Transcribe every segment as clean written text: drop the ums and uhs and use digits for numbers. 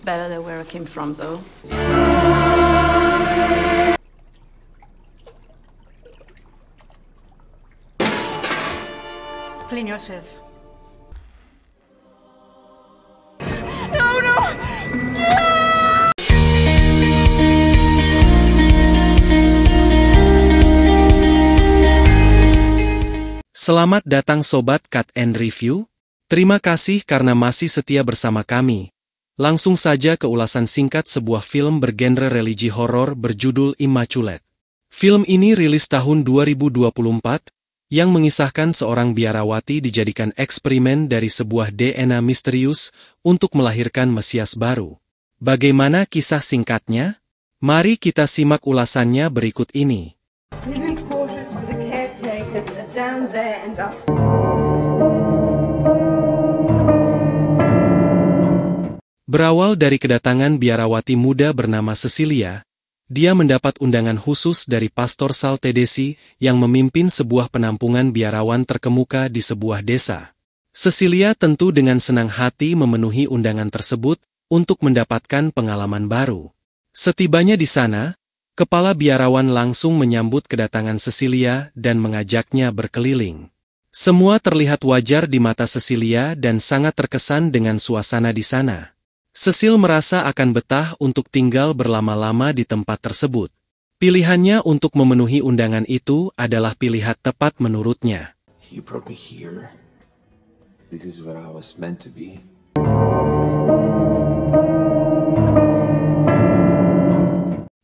It's better than where I came from, though. Clean yourself. No, no! Selamat datang Sobat Cut and Review. Terima kasih karena masih setia bersama kami. Langsung saja ke ulasan singkat sebuah film bergenre religi horor berjudul Immaculate. Film ini rilis tahun 2024, yang mengisahkan seorang biarawati dijadikan eksperimen dari sebuah DNA misterius untuk melahirkan Mesias baru. Bagaimana kisah singkatnya? Mari kita simak ulasannya berikut ini. Down there and up. Berawal dari kedatangan biarawati muda bernama Cecilia, dia mendapat undangan khusus dari Pastor Sal Tedeschi yang memimpin sebuah penampungan biarawan terkemuka di sebuah desa. Cecilia tentu dengan senang hati memenuhi undangan tersebut untuk mendapatkan pengalaman baru. Setibanya di sana, kepala biarawan langsung menyambut kedatangan Cecilia dan mengajaknya berkeliling. Semua terlihat wajar di mata Cecilia dan sangat terkesan dengan suasana di sana. Cecil merasa akan betah untuk tinggal berlama-lama di tempat tersebut. Pilihannya untuk memenuhi undangan itu adalah pilihan tepat menurutnya. You brought me here. This is where I was meant to be.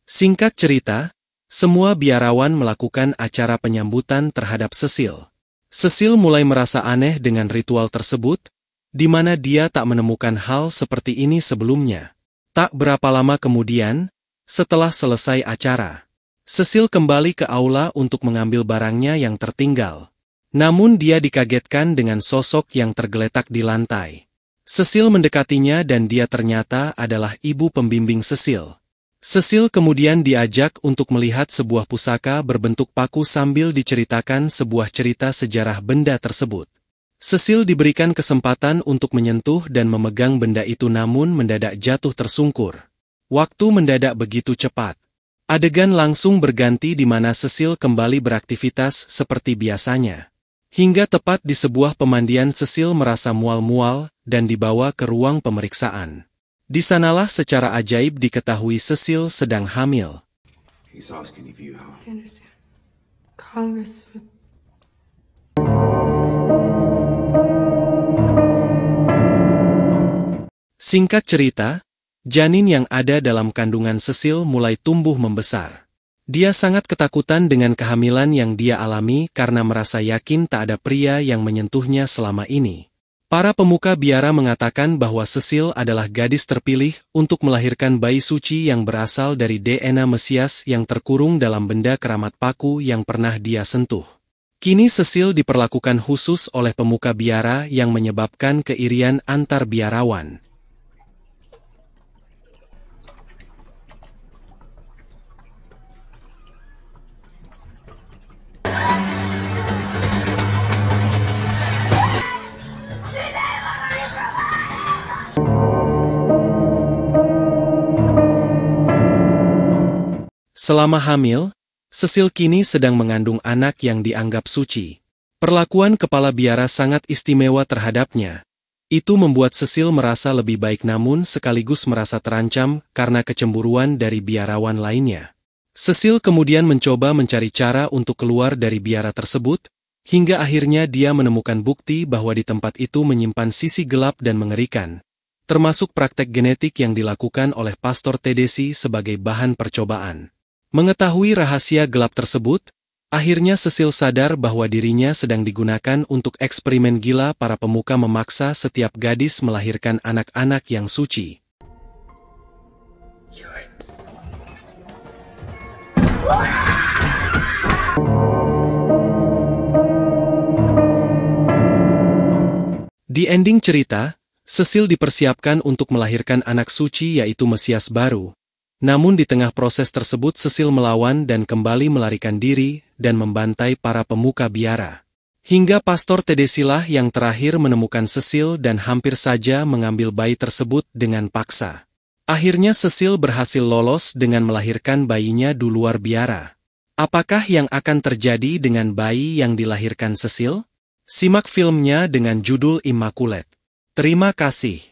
Singkat cerita, semua biarawan melakukan acara penyambutan terhadap Cecil. Cecil mulai merasa aneh dengan ritual tersebut, di mana dia tak menemukan hal seperti ini sebelumnya. Tak berapa lama kemudian, setelah selesai acara, Cecil kembali ke aula untuk mengambil barangnya yang tertinggal. Namun dia dikagetkan dengan sosok yang tergeletak di lantai. Cecil mendekatinya dan dia ternyata adalah ibu pembimbing Cecil. Cecil kemudian diajak untuk melihat sebuah pusaka berbentuk paku sambil diceritakan sebuah cerita sejarah benda tersebut. Cecil diberikan kesempatan untuk menyentuh dan memegang benda itu namun mendadak jatuh tersungkur. Waktu mendadak begitu cepat. Adegan langsung berganti di mana Cecil kembali beraktivitas seperti biasanya. Hingga tepat di sebuah pemandian Cecil merasa mual-mual dan dibawa ke ruang pemeriksaan. Di sanalah secara ajaib diketahui Cecil sedang hamil. He's asking if you are. I understand. Congress would... Singkat cerita, janin yang ada dalam kandungan Cecil mulai tumbuh membesar. Dia sangat ketakutan dengan kehamilan yang dia alami karena merasa yakin tak ada pria yang menyentuhnya selama ini. Para pemuka biara mengatakan bahwa Cecil adalah gadis terpilih untuk melahirkan bayi suci yang berasal dari DNA Mesias yang terkurung dalam benda keramat paku yang pernah dia sentuh. Kini Cecil diperlakukan khusus oleh pemuka biara yang menyebabkan keirian antar biarawan. Selama hamil, Cecil kini sedang mengandung anak yang dianggap suci. Perlakuan kepala biara sangat istimewa terhadapnya. Itu membuat Cecil merasa lebih baik namun sekaligus merasa terancam karena kecemburuan dari biarawan lainnya. Cecil kemudian mencoba mencari cara untuk keluar dari biara tersebut, hingga akhirnya dia menemukan bukti bahwa di tempat itu menyimpan sisi gelap dan mengerikan, termasuk praktek genetik yang dilakukan oleh Pastor Tedeschi sebagai bahan percobaan. Mengetahui rahasia gelap tersebut, akhirnya Cecil sadar bahwa dirinya sedang digunakan untuk eksperimen gila para pemuka memaksa setiap gadis melahirkan anak-anak yang suci. Di ending cerita, Cecil dipersiapkan untuk melahirkan anak suci yaitu Mesias baru. Namun di tengah proses tersebut Cecil melawan dan kembali melarikan diri dan membantai para pemuka biara. Hingga Pastor Tedeschi lah yang terakhir menemukan Cecil dan hampir saja mengambil bayi tersebut dengan paksa. Akhirnya Cecil berhasil lolos dengan melahirkan bayinya di luar biara. Apakah yang akan terjadi dengan bayi yang dilahirkan Cecil? Simak filmnya dengan judul Immaculate. Terima kasih.